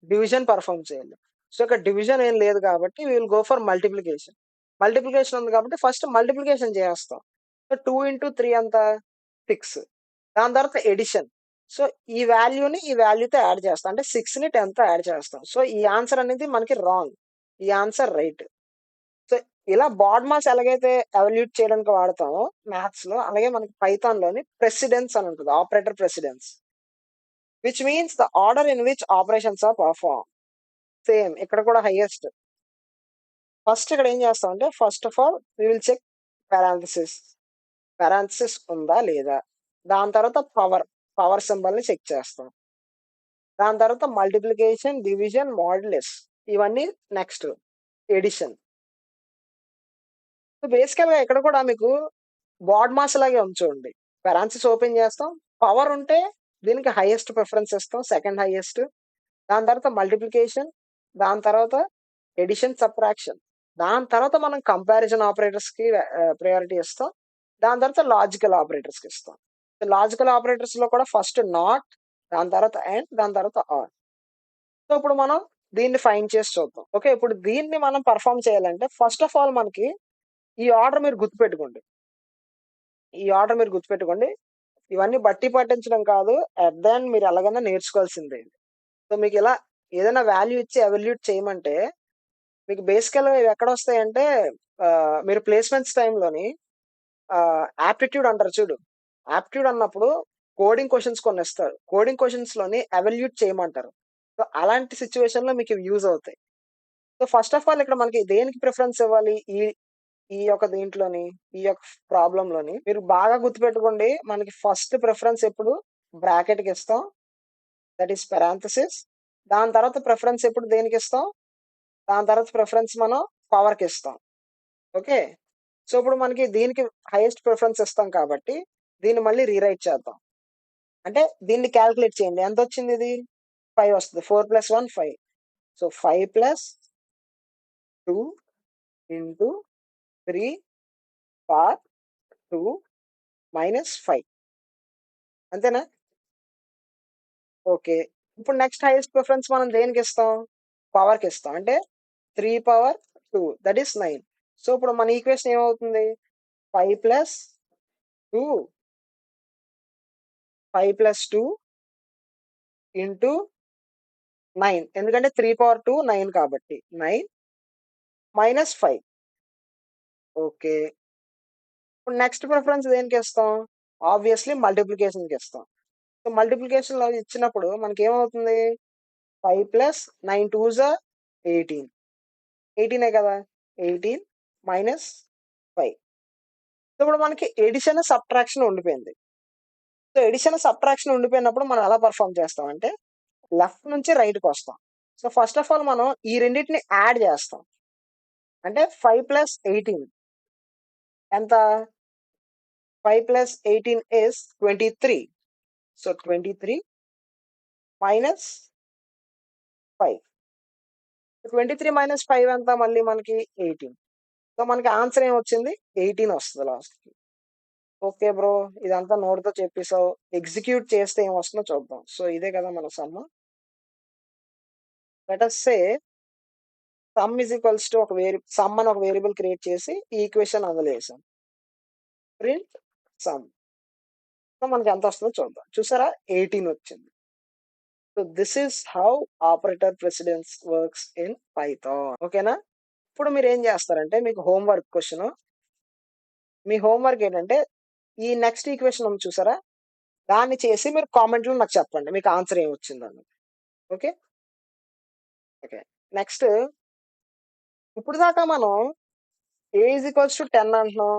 డివిజన్ పెర్ఫార్మ్ చేయాలి. సో, ఇక్కడ డివిజన్ ఏం లేదు కాబట్టి we will go for multiplication. Multiplication ఉంది కాబట్టి ఫస్ట్ మల్టిప్లికేషన్ చేసేస్తాం. సో, 2 ఇంటూ 3 ఎంత? 6. దాని తర్వాత ఎడిషన్. సో, ఈ వాల్యూని ఈ వాల్యూతో యాడ్ చేస్తాం. అంటే 6ని 10తో యాడ్ చేస్తాం. సో, ఈ ఆన్సర్ అనేది మనకి రాంగ్. ఈ ఆన్సర్ రైట్. సో, ఇలా బాడ్ మాస్ ఎలాగైతే ఎవాల్యూట్ చేయడానికి వాడతామో మ్యాథ్స్‌లో, అలాగే మనకి పైథాన్‌లోని ప్రెసిడెన్స్ అని ఉంటది. Operator precedence. Which means the order in which operations are perform. Same ఇక్కడ కూడా హైయెస్ట్. ఫస్ట్ ఇక్కడ ఏం చేస్తామంటే first of all we will check parenthesis. Parenthesis ఉందా లేదా? దాని తర్వాత పవర్ సింబల్‌ని చెక్ చేస్తాం. దాని తర్వాత మల్టిప్లికేషన్, డివిజన్, మాడ్యులస్ ఇవన్నీ నెక్స్ట్. ఎడిషన్. సో, బేసికల్‌గా ఇక్కడ కూడా మీకు బాడ్ మాస్ లాగే ఉంది చూడండి. పారాంథసిస్ ఓపెన్ చేస్తాం. పవర్ ఉంటే దీనికి హైయెస్ట్ ప్రిఫరెన్స్ ఇస్తాం. Second highest. దాని తర్వాత మల్టిప్లికేషన్. దాని తర్వాత ఎడిషన్, సబ్ట్రాక్షన్. దాని తర్వాత మనం కంపారిజన్ ఆపరేటర్స్‌కి ప్రయారిటీ ఇస్తాం. దాని తర్వాత లాజికల్ ఆపరేటర్స్‌కి ఇస్తాం. లాజికల్ ఆపరేటర్స్‌లో కూడా ఫస్ట్ నాట్, దాని తర్వాత అండ్, దాని తర్వాత ఆర్. సో, ఇప్పుడు మనం దీన్ని ఫైండ్ చేసి చూద్దాం. ఓకే. ఇప్పుడు దీన్ని మనం పెర్ఫార్మ్ చేయాలంటే ఫస్ట్ ఆఫ్ ఆల్ మనకి ఈ ఆర్డర్ మీరు గుర్తుపెట్టుకోండి. ఈ ఆర్డర్ మీరు గుర్తుపెట్టుకోండి. ఇవన్నీ బట్టి పట్టించడం కాదు. అట్ ద ఎండ్ మీరు ఎలాగైనా నేర్చుకోవాల్సిందే. సో, మీకిలా ఏదైనా వాల్యూ ఇచ్చి ఎవాల్యూట్ చేయమంటే మీకు బేసికల్‌గా ఇవెక్కడొస్తాయంటే మీరు ప్లేస్‌మెంట్స్ టైమ్‌లోని యాప్టిట్యూడ్ అంటారు చూడు. యాప్టిట్యూడ్ అన్నప్పుడు కోడింగ్ క్వెషన్స్ కొన్నిస్తారు. కోడింగ్ క్వెషన్స్‌లోని ఎవాల్యూట్ చేయమంటారు. సో, అలాంటి సిట్యుయేషన్‌లో మీకివి యూజ్ అవుతాయి. సో, ఫస్ట్ ఆఫ్ ఆల్ ఇక్కడ మనకి దేనికి ప్రిఫరెన్స్ ఇవ్వాలి? ఈ ఈ యొక్క దీంట్లోని, ఈ యొక్క ప్రాబ్లమ్‌లోని మీరు బాగా గుర్తుపెట్టుకోండి. మనకి ఫస్ట్ ప్రిఫరెన్స్ ఎప్పుడు బ్రాకెట్‌కిస్తాం. That is parenthesis. దాని తర్వాత ప్రిఫరెన్స్ ఎప్పుడు దేనికిస్తాం? దాని తర్వాత ప్రిఫరెన్స్ మనం పవర్‌కిస్తాం. ఓకే. సో, ఇప్పుడు మనకి దీనికి హైయెస్ట్ ప్రిఫరెన్స్ ఇస్తాం కాబట్టి, దీన్ని మళ్ళీ రీరైట్ చేద్దాం. అంటే దీన్ని కాలిక్యులేట్ చేయండి. ఎంతొచ్చిందిది? 5 వస్తది. 4 + 1 5. సో, 5 + 2 ఇంటూ 3 పవర్ 2 మైనస్ 5 అంతేనా? ఓకే. ఇప్పుడు నెక్స్ట్ హైయెస్ట్ ప్రిఫరెన్స్ మనం దేనికిస్తాం? పవర్‌కిస్తాం. అంటే 3 పవర్ 2 దట్ ఈస్ 9. సో, ఇప్పుడు మన ఈక్వేషన్ ఏమవుతుంది? 5 + 2 5 + 2 ఇంటూ 9 ఎందుకంటే 3 పవర్ 2 9 కాబట్టి. 9 మైనస్ 5 ఓకే. ఇప్పుడు నెక్స్ట్ ప్రిఫరెన్స్ దేనికిస్తాం? ఆబ్వియస్‌లీ మల్టిప్లికేషన్‌కిస్తాం. సో, మల్టిప్లికేషన్‌లో ఇచ్చినప్పుడు మనకేమవుతుంది? 5 + 9 2 జా 18. 18 కదా! 18 మైనస్ 5. సో, ఇప్పుడు మనకి ఎడిషన్, సబ్ట్రాక్షన్ ఉండిపోయింది. సో, ఎడిషన్, సబ్ట్రాక్షన్ ఉండిపోయినప్పుడు మనం ఎలా పెర్ఫార్మ్ చేస్తామంటే, లెఫ్ట్ నుంచి రైట్‌కొస్తాం. సో, ఫస్ట్ ఆఫ్ ఆల్ మనం ఈ రెండిటిని యాడ్ చేస్తాం. అంటే 5 + 18 ఎంత? 5 + 18 is 23. So 23 minus 5. 23 minus 5 ఎంత మళ్ళీ మనకి 18. సో మనకి ఆన్సర్ ఏమొచ్చింది? 18 వస్తది లాస్ట్‌కి. Okay bro. ఇదంతా నోటితో చెప్పేసావు. ఎగ్జిక్యూట్ చేస్తే ఏమొస్తుందో చూద్దాం. సో ఇదే కదా మన sum. Let us say sum is equals to sum అని ఒక వేరియబుల్ క్రియేట్ చేసి ఈ ఈక్వేషన్ అందులో ఏసాం. Print some. సో మనకి ఎంత వస్తుందో చూద్దాం. చూసారా? 18 వచ్చింది. So this is how operator precedence works in Python. ఓకేనా? ఇప్పుడు మీరేం చేస్తారంటే మీకు హోంవర్క్ క్వెషన్. మీ హోంవర్క్ ఏంటంటే ఈ నెక్స్ట్ ఈక్వేషన్ ఉంది చూసారా? దాన్ని చేసి మీరు కామెంట్‌లో నాకు చెప్పండి. మీకు ఆన్సర్ ఏమొచ్చిందని. ఓకే. ఓకే. నెక్స్ట్ ఇప్పుడు దాకా మనం ఏ ఈజ్ ఈక్వల్స్ టు 10 అంటున్నాం.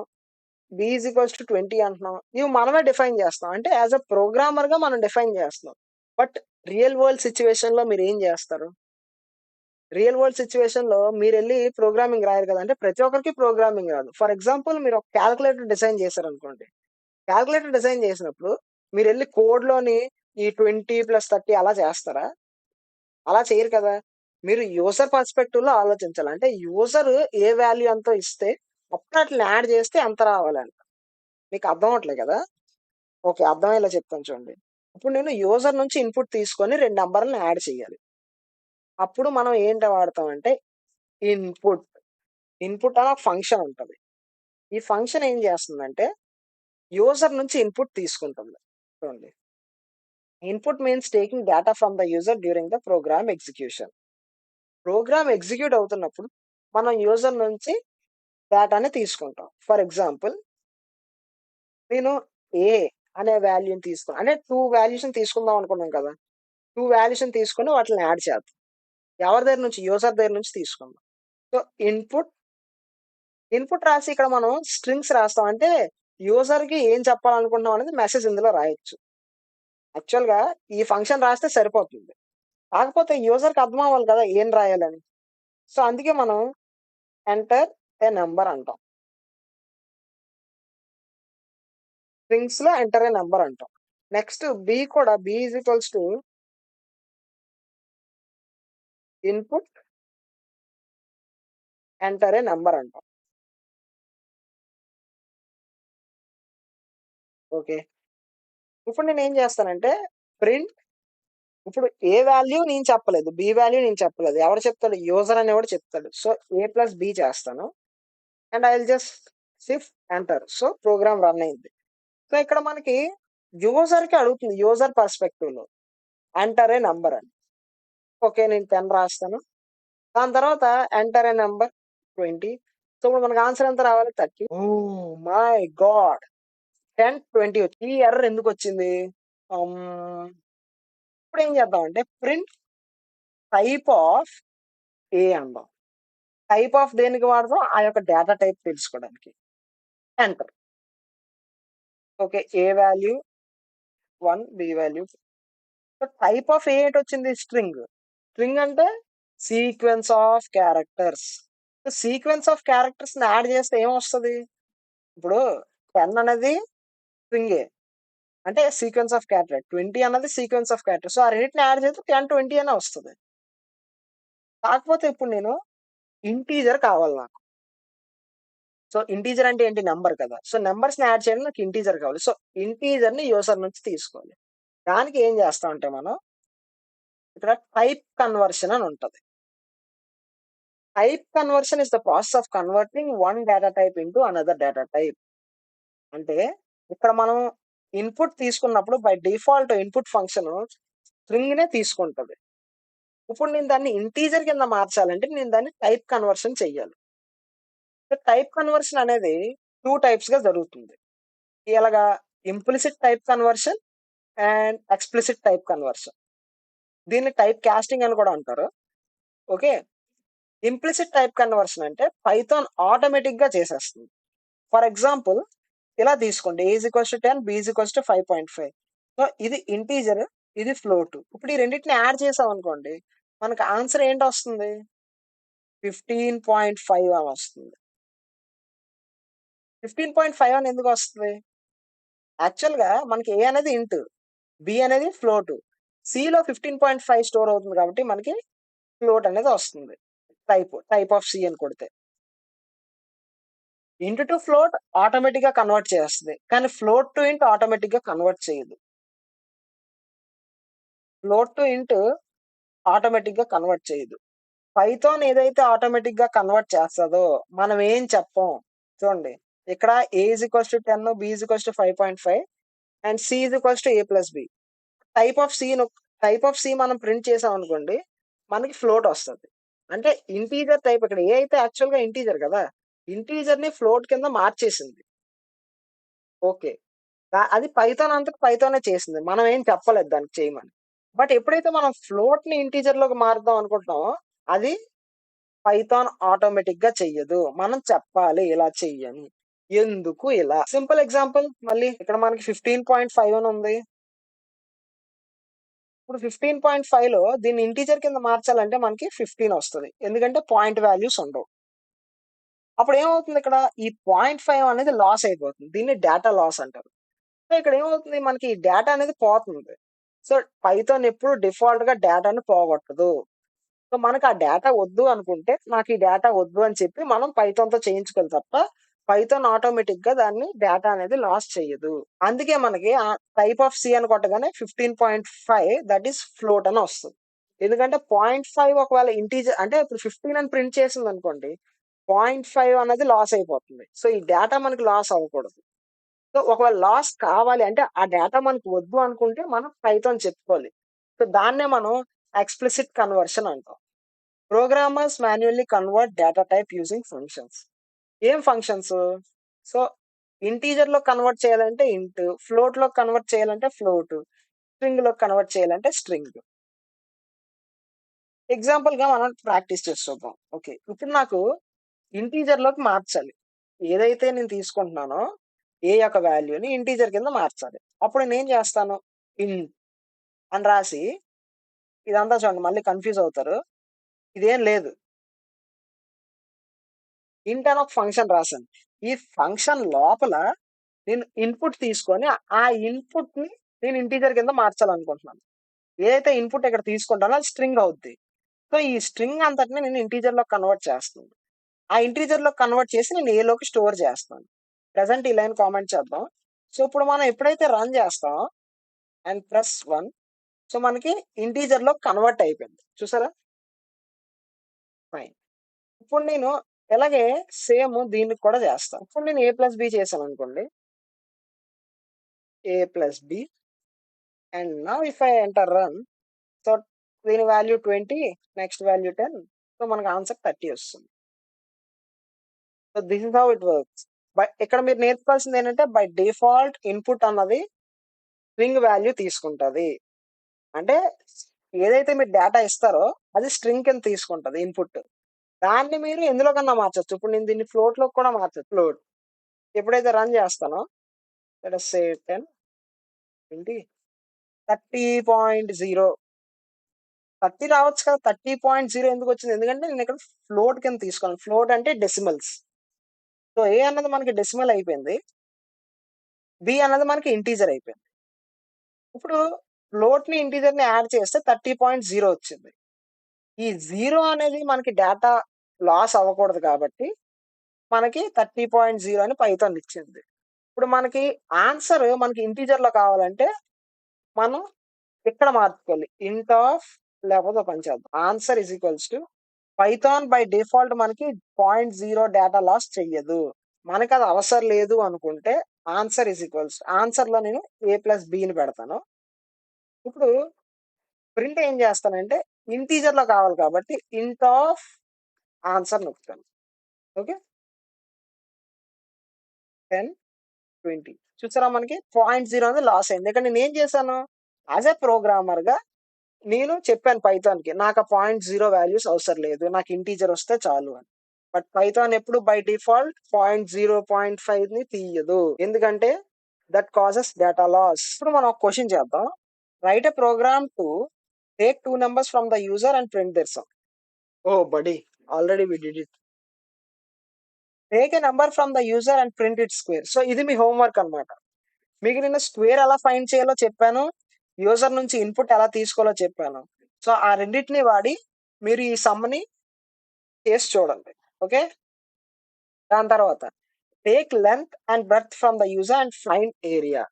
బి ఈజ్ ఈక్వల్స్ టు 20 అంటున్నాం. ఇవి మనమే డిఫైన్ చేస్తున్నాం. అంటే యాస్ ఎ ప్రోగ్రామర్‌గా మనం డిఫైన్ చేస్తున్నాం. బట్ రియల్ వరల్డ్ సిట్యుయేషన్‌లో మీరేం చేస్తారు? రియల్ వరల్డ్ సిట్యుయేషన్‌లో మీరెళ్లి ప్రోగ్రామింగ్ రాయరు కదా! అంటే ప్రతి ఒక్కరికి ప్రోగ్రామింగ్ రాదు. ఫర్ ఎగ్జాంపుల్ మీరు ఒక కాలిక్యులేటర్ డిజైన్ చేశారనుకోండి. కాలిక్యులేటర్ డిజైన్ చేసినప్పుడు మీరెళ్లి కోడ్‌లోని ఈ 20 + 30 అలా చేస్తారా? అలా చేయరు కదా! మీరు యూజర్ పర్స్‌పెక్టివ్‌లో ఆలోచించాలి. అంటే యూజర్ ఏ వాల్యూ ఎంతో ఇస్తే అప్పుడు ఆటిలిని యాడ్ చేస్తే ఎంత రావాలని. మీకు అర్థం అవ్వట్లే కదా! ఓకే. అర్థమయ్యేలా చెప్తాను చూడండి. ఇప్పుడు నేను యూజర్ నుంచి ఇన్‌పుట్ తీసుకొని 2 నంబర్‌లని యాడ్ చేయాలి. అప్పుడు మనం ఏంటి వాడతామంటే ఇన్‌పుట్. ఇన్‌పుట్ అని ఒక ఫంక్షన్ ఉంటది. ఈ ఫంక్షన్ ఏం చేస్తుందంటే యూజర్ నుంచి ఇన్‌పుట్ తీసుకుంటుంది. చూడండి. Input means taking data from the user during the program execution. Programme execute అవుతున్నప్పుడు మనం యూజర్ నుంచి డేటాని తీసుకుంటాం. ఫర్ ఎగ్జాంపుల్ నేను ఏ అనే వాల్యూని అంటే 2 వాల్యూస్‌ని తీసుకుందాం అనుకున్నాం కదా! 2 వాల్యూస్‌ని తీసుకొని వాటిల్ని యాడ్ చేద్దాం. ఎవరి దగ్గర నుంచి? యూజర్ దగ్గర నుంచి తీసుకుందాం. సో, ఇన్‌పుట్, ఇన్‌పుట్ రాసి ఇక్కడ మనం స్ట్రింగ్స్ రాస్తాం. అంటే యూజర్‌కి ఏం చెప్పాలనుకుంటున్నాం అనేది మెసేజ్ ఇందులో రాయొచ్చు. యాక్చువల్‌గా ఈ ఫంక్షన్ రాస్తే సరిపోతుంది. కాకపోతే యూజర్‌కి అర్థం అవ్వాలి కదా! ఏం రాయాలని. సో, అందుకే మనం ఎంటర్ ఎ నంబర్ అంటాం. స్ట్రింగ్స్‌లో ఎంటర్ ఎ నంబర్ అంటాం. నెక్స్ట్ బి కూడా B is equals to input enter a number అంటాం. ఓకే. ఇప్పుడు నేనేం చేస్తానంటే ప్రింట్ ఇప్పుడు ఏ వాల్యూ నేను చెప్పలేదు. బి వాల్యూ నేను చెప్పలేదు. ఎవరు చెప్తాడు? యూజర్ అనేవాడు చెప్తాడు. సో, ఏ ప్లస్ బి చేస్తాను. And I will just shift enter. So, program run అయింది. సో, ఇక్కడ మనకి యూజర్‌కి అడుగుతుంది. యూజర్ పర్స్పెక్టివ్‌లో ఎంటర్ ఏ నంబర్ అని. ఓకే. నేను 10 రాస్తాను. దాని తర్వాత ఎంటర్ ఏ నంబర్ 20. సో, ఇప్పుడు మనకు ఆన్సర్ ఎంత రావాలి? 30. Oh my God! 10, 20 వచ్చింది. ఈ ఎర్రర్ ఎందుకొచ్చింది? హ్మ్. ఇప్పుడేం చేద్దామంటే ప్రింట్ టైప్ ఆఫ్ ఏ అందాం. టైప్ ఆఫ్ దేనికి వాడతాం? ఆ యొక్క డేటా టైప్ తెలుసుకోవడానికి. Enter. Okay. A value 1, B value. So, type of A ఏటొచ్చింది? స్ట్రింగ్. స్ట్రింగ్ అంటే sequence of characters. So, sequence of క్యారెక్టర్స్‌ని యాడ్ చేస్తే ఏమొస్తది? ఇప్పుడు 10 అనేది స్ట్రింగే. అంటే సీక్వెన్స్ ఆఫ్ క్యారెక్టర్. 20 అన్నది సీక్వెన్స్ ఆఫ్ క్యారెక్టర్. సో, ఆ రెండిటిని యాడ్ చేస్తే 10, 20 అనే వస్తది. కాకపోతే ఇప్పుడు నేను ఇంటీజర్ కావాలి నాకు. సో, ఇంటీజర్ అంటే ఏంటి? నంబర్ కదా! సో, నంబర్స్‌ని యాడ్ చేయడానికి నాకు ఇంటీజర్ కావాలి. సో, ఇంటీజర్‌ని యూజర్ నుంచి తీసుకోవాలి. దానికి ఏం చేస్తామంటే మనం ఇక్కడ టైప్ కన్వర్షన్ అని ఉంటది. Type conversion is the process of converting one data type into another data type. అంటే ఇక్కడ మనం ఇన్‌పుట్ తీసుకున్నప్పుడు బై డిఫాల్ట్ ఇన్‌పుట్ ఫంక్షన్ స్ట్రింగ్‌నే తీసుకుంటది. ఇప్పుడు నేను దాన్ని ఇంటీజర్ కింద మార్చాలంటే నేను దాన్ని టైప్ కన్వర్షన్ చెయ్యాలి. సో, టైప్ కన్వర్షన్ అనేది 2 టైప్స్‌గా జరుగుతుంది. ఎలాగా? Implicit type conversion and explicit type conversion. దీన్ని టైప్ కాస్టింగ్ అని కూడా అంటారు. ఓకే. ఇంప్లిసిట్ టైప్ కన్వర్షన్ అంటే పైథాన్ ఆటోమేటిక్‌గా చేసేస్తుంది. ఫర్ ఎగ్జాంపుల్ ఇలా తీసుకోండి. A is equals to 10, B is equals to 5.5. So, ఇది ఇంటీజర్, ఇది ఫ్లోట్. ఇప్పుడు ఈ రెండిటిని యాడ్ చేసామనుకోండి, మనకు ఆన్సర్ ఏంటొస్తుంది? 15.5 అని వస్తుంది. 15.5 అని ఎందుకొస్తది? యాక్చువల్‌గా మనకి ఏ అనేది ఇంట్, బి అనేది ఫ్లోట్. సిలో 15.5 స్టోర్ అవుతుంది కాబట్టి మనకి ఫ్లోట్ అనేది వస్తుంది. టైప్ ఆఫ్ సి అని కొడితే. ఇంట్ టు ఫ్లోట్ ఆటోమేటిక్‌గా కన్వర్ట్ చేస్తది. కానీ ఫ్లోట్ టు ఇంట్ ఆటోమేటిక్‌గా కన్వర్ట్ చేయదు. ఫ్లోట్ టు ఇంట్ ఆటోమేటిక్‌గా కన్వర్ట్ చేయదు. పైథాన్ ఏదైతే ఆటోమేటిక్‌గా కన్వర్ట్ చేస్తదో మనం ఏం చెప్పం. చూడండి. ఇక్కడ A is equals to 10, B is equals to 5.5 and C is equals to A plus B. Type of C ను టైప్ ఆఫ్ సి మనం ప్రింట్ చేసామనుకోండి, మనకి ఫ్లోట్ వస్తది. అంటే ఇంటీజర్ టైప్ ఇక్కడ ఏ అయితే యాక్చువల్‌గా ఇంటీజర్ గదా! ఇంటీజర్‌ని ఫ్లోట్ కింద మార్చేసింది. ఓకే. అది పైథాన్ అంతట పైథానే చేసింది. మనం ఏం చెప్పలేదు దానికి చేయమని. బట్ ఎప్పుడైతే మనం ఫ్లోట్‌ని ఇంటీజర్‌లోకి మారుద్దాం అనుకుంటున్నామో, అది పైథాన్ ఆటోమేటిక్‌గా చెయ్యదు. మనం చెప్పాలి ఇలా చెయ్యని. ఎందుకు ఇలా? సింపుల్ ఎగ్జాంపుల్ మళ్ళీ ఇక్కడ మనకి 15.5 అని ఉంది. ఇప్పుడు 15.5లో దీన్ని ఇంటిజర్ కింద మార్చాలంటే మనకి 15 వస్తది. ఎందుకంటే పాయింట్ వాల్యూస్ ఉండవు. అప్పుడు ఏమవుతుంది ఇక్కడ? ఈ 0.5 అనేది లాస్ అయిపోతుంది. దీన్ని డేటా లాస్ అంటారు. సో, ఇక్కడ ఏమవుతుంది మనకి డేటా అనేది పోతుంది. సో, పైథాన్ ఎప్పుడు డిఫాల్ట్‌గా డేటాను పోగొట్టదు. సో, మనకు ఆ డేటా వద్దు అనుకుంటే, నాకు ఈ డేటా వద్దు అని చెప్పి మనం పైథాన్‌తో చేయించుకోవాలి తప్ప, పైథాన్ ఆటోమేటిక్‌గా దాన్ని డేటా అనేది లాస్ చెయ్యదు. అందుకే మనకి టైప్ ఆఫ్ సి అని కొట్టగానే 15.5 దట్ ఈస్ ఫ్లోట్ అని వస్తది. ఎందుకంటే 0.5 ఒకవేళ ఇంటిజర్ అంటే ఇప్పుడు 15 అని ప్రింట్ చేసిందనుకోండి, 0.5 అనేది లాస్ అయిపోతుంది. సో, ఈ డేటా మనకి లాస్ అవ్వకూడదు. సో, ఒకవేళ లాస్ కావాలి అంటే, ఆ డేటా మనకు వద్దు అనుకుంటే మనం పైథాన్ చెప్పుకోవాలి. సో, దాన్నే మనం ఎక్స్‌ప్లిసిట్ కన్వర్షన్ అంటాం. Programmers manually convert data type using functions. ఏం ఫంక్షన్స్? సో, ఇంటిజర్‌లో కన్వర్ట్ చేయాలంటే ఇంట్, ఫ్లోట్‌లో కన్వర్ట్ చేయాలంటే ఫ్లోట్, స్ట్రింగ్‌లో కన్వర్ట్ చేయాలంటే స్ట్రింగ్. ఎగ్జాంపుల్‌గా మనం ప్రాక్టీస్ చేసి చూద్దాం. ఓకే. ఇప్పుడు నాకు ఇంటిజర్‌లోకి మార్చాలి. ఏదైతే నేను తీసుకుంటున్నానో, ఏ యొక్క వాల్యూని ఇంటిజర్ కింద మార్చాలి. అప్పుడు నేనేం చేస్తాను? ఇంట్ అని రాసి ఇదంతా చూడండి మళ్ళీ కన్‌ఫ్యూజ్ అవుతారు. ఇదేం లేదు. ఇంట్ అని ఒక ఫంక్షన్ రాసాను. ఈ ఫంక్షన్ లోపల నేను ఇన్‌పుట్ తీసుకొని, ఆ ఇన్‌పుట్‌ని నేను ఇంటిజర్ కింద మార్చాలనుకుంటున్నాను. ఏదైతే ఇన్‌పుట్ ఇక్కడ తీసుకుంటానో అది స్ట్రింగ్ అవుద్ది. సో, ఈ స్ట్రింగ్ అంతటిని నేను ఇంటిజర్‌లోకి కన్వర్ట్ చేస్తాను. ఆ ఇంటిజర్‌లోకి కన్వర్ట్ చేసి నేను ఏలోకి స్టోర్ చేస్తాను. ప్రెజెంట్ ఈ లైన్ కామెంట్ చేద్దాం. సో, ఇప్పుడు మనం ఎప్పుడైతే రన్ చేస్తామో అండ్ ప్రెస్ 1 సో, మనకి ఇంటీజర్‌లో కన్వర్ట్ అయిపోయింది. చూసారా? ఫైన్. ఇప్పుడు నేను ఇలాగే సేమ్ దీనికి కూడా చేస్తా. ఇప్పుడు నేను a+b చేశాననుకోండి. a+b and now if I enter run so, దీని వాల్యూ 20 నెక్స్ట్ వాల్యూ 10 సో, మనకు ఆన్సర్ 30 వస్తుంది. So, this is how it works. ఇక్కడ మీరు నేర్చుకోవాల్సిందేంటంటే బై డిఫాల్ట్ ఇన్‌పుట్ అన్నది స్ట్రింగ్ వాల్యూ తీసుకుంటది. అంటే ఏదైతే మీరు డేటా ఇస్తారో అది స్ట్రింగ్ కింద తీసుకుంటది ఇన్‌పుట్. దాన్ని మీరు ఎందులోకన్నా మార్చొచ్చు. ఇప్పుడు నేను దీన్ని ఫ్లోట్‌లోకి కూడా మార్చొచ్చు. ఫ్లోట్. ఎప్పుడైతే రన్ చేస్తానో లెట్ అస్ సే 10 20 30.0 30 రావచ్చు కదా! 30.0 ఎందుకొచ్చింది? ఎందుకంటే నేనిక్కడ ఫ్లోట్ కింద తీసుకున్నాను. ఫ్లోట్ అంటే డెసిమల్స్. సో, ఏ అన్నది మనకి డెసిమల్ అయిపోయింది. బి అన్నది మనకి ఇంటీజర్ అయిపోయింది. ఇప్పుడు ఫ్లోట్‌ని, ఇంటీజర్‌ని యాడ్ చేస్తే 30.0 వచ్చింది. ఈ 0 అనేది మనకి డేటా లాస్ అవ్వకూడదు కాబట్టి మనకి 30.0 అని పైథాన్ ఇచ్చింది. ఇప్పుడు మనకి ఆన్సర్ మనకి ఇంటీజర్‌లో కావాలంటే మనం ఇక్కడ మార్చుకోవాలి. ఇంట్ ఆఫ్ లేకపోతే ఒక పని చేద్దాం. Answer is equals to Python by default మనకి 0.0 డేటా లాస్ చెయ్యదు. మనకది అవసరం లేదు అనుకుంటే ఆన్సర్ ఈజ్ ఈక్వల్స్ ఆన్సర్‌లో నేను a+bని పెడతాను. ఇప్పుడు ప్రింట్ ఏం చేస్తానంటే ఇంటీజర్‌లో కావాలి కాబట్టి ఇంట్ ఆఫ్ ఆన్సర్ నొక్కుతాను. ఓకే. 10, 20 చూసారా మనకి 0.0 అనేది లాస్ అయింది. ఇక్కడ నేనేం చేశాను? యాస్ ఎ ప్రోగ్రామర్‌గా నేను చెప్పాను పైథాన్‌కి. నాకు ఆ 0.0 వాల్యూస్ అవసరం లేదు. నాకు ఇంటీజర్ వస్తే చాలు అని. బట్ పైథాన్ ఎప్పుడు బై డిఫాల్ట్ 0.0, 0.5ని తీయదు. ఎందుకంటే దట్ కాజెస్ డేటా లాస్. ఇప్పుడు మనం ఒక క్వెషన్ చేద్దాం. Write a program to take 2 numbers from the user and print their sum. Oh buddy! Already we did it. Take a number from the user and print it square. సో, ఇది మీ homework అన్నమాట. మీకు నేను square ఎలా find చేయాలో చెప్పాను. User నుంచి ఇన్‌పుట్ ఎలా తీసుకోవాలో చెప్పాను. సో, ఆ రెండిటిని వాడి మీరు ఈ సమ్‌ని చేసి చూడండి. ఓకే. దాని తర్వాత take length and breadth from the user and find area.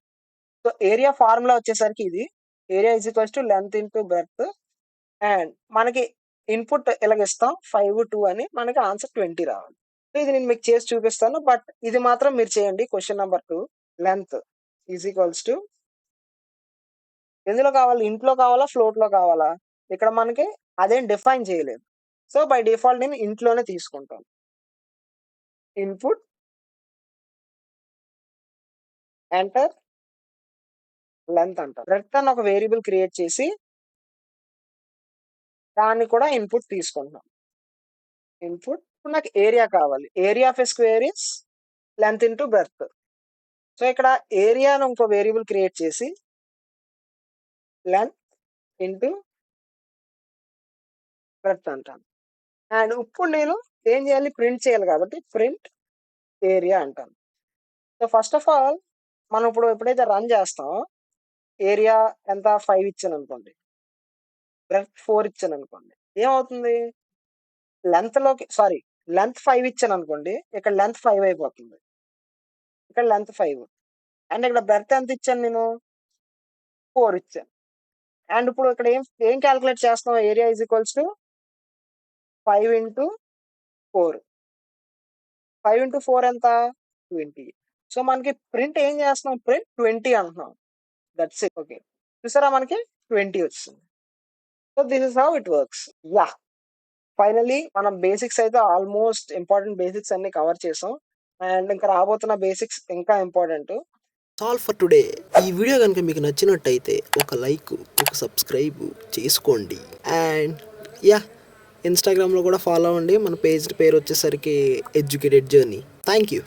So, area formula వచ్చేసరికి ఇది. Area is equals to length into breadth and మనకి ఇన్‌పుట్ ఇలాగిస్తాం 5, 2 అని మనకి ఆన్సర్ 20 రావాలి. సో, ఇది నేను మీకు చేసి చూపిస్తాను. బట్ ఇది మాత్రం మీరు చేయండి. Question number 2 length is equals to ఎందులో కావాలి? ఇంట్‌లో కావాలా? ఫ్లోట్‌లో కావాలా? ఇక్కడ మనకి అదేం డిఫైన్ చేయలేదు. సో, బై డిఫాల్ట్ నేను ఇంట్లోనే తీసుకుంటాను. ఇన్‌పుట్ ఎంటర్ లెంగ్త్ అంటాను. బ్రెడ్త్ అని ఒక వేరియబుల్ క్రియేట్ చేసి దాన్ని కూడా ఇన్‌పుట్ తీసుకుంటున్నాం. ఇన్‌పుట్ ఇప్పుడు నాకు ఏరియా కావాలి. Area of a square is length into breadth. So, ఇక్కడ ఏరియా అని ఇంకో వేరియబుల్ క్రియేట్ చేసి లెంగ్త్ ఇంటూ బ్రెడ్త్ అంటాను. అండ్ ఇప్పుడు నేను ఏం చేయాలి? ప్రింట్ చేయాలి కాబట్టి ప్రింట్ ఏరియా అంటాను. సో, ఫస్ట్ ఆఫ్ ఆల్ మనం ఇప్పుడు ఎప్పుడైతే రన్ చేస్తామో ఏరియా ఎంత 5 ఇచ్చాననుకోండి. బ్రెడ్త్ 4 ఇచ్చాననుకోండి. ఏమవుతుంది? లెంగ్త్ 5 ఇచ్చాననుకోండి. ఇక్కడ లెంగ్త్ 5 అయిపోతుంది. ఇక్కడ లెంగ్త్ 5 అండ్ ఇక్కడ బ్రెడ్త్ ఎంత ఇచ్చాను నేను? 4 ఇచ్చాను. అండ్ ఇప్పుడు ఇక్కడ ఏం ఏం కాలిక్యులేట్ చేస్తున్నాం? Area is equals to 5 into 4. 5 into 4 ఎంత? 20. సో, మనకి ప్రింట్ ఏం చేస్తున్నాం? ప్రింట్ 20 అంటున్నాం. That's it. ఓకే. చూసారా మనకి 20 వచ్చింది. So, this is how it works. Yeah! Finally మనం బేసిక్స్ అయితే ఆల్మోస్ట్ ఇంపార్టెంట్ బేసిక్స్ అన్ని కవర్ చేసాం. అండ్ ఇంకా రాబోతున్న బేసిక్స్ ఇంకా ఇంపార్టెంట్. All for today. ఈ వీడియో కనుక మీకు నచ్చినట్టయితే ఒక లైక్, ఒక సబ్స్క్రైబ్ చేసుకోండి. అండ్ యా ఇన్‌స్టాగ్రామ్‌లో కూడా ఫాలో అవ్వండి. మన పేజ్ పేరు వచ్చేసరికి ఎడ్యుకేటెడ్ జర్నీ. Thank you.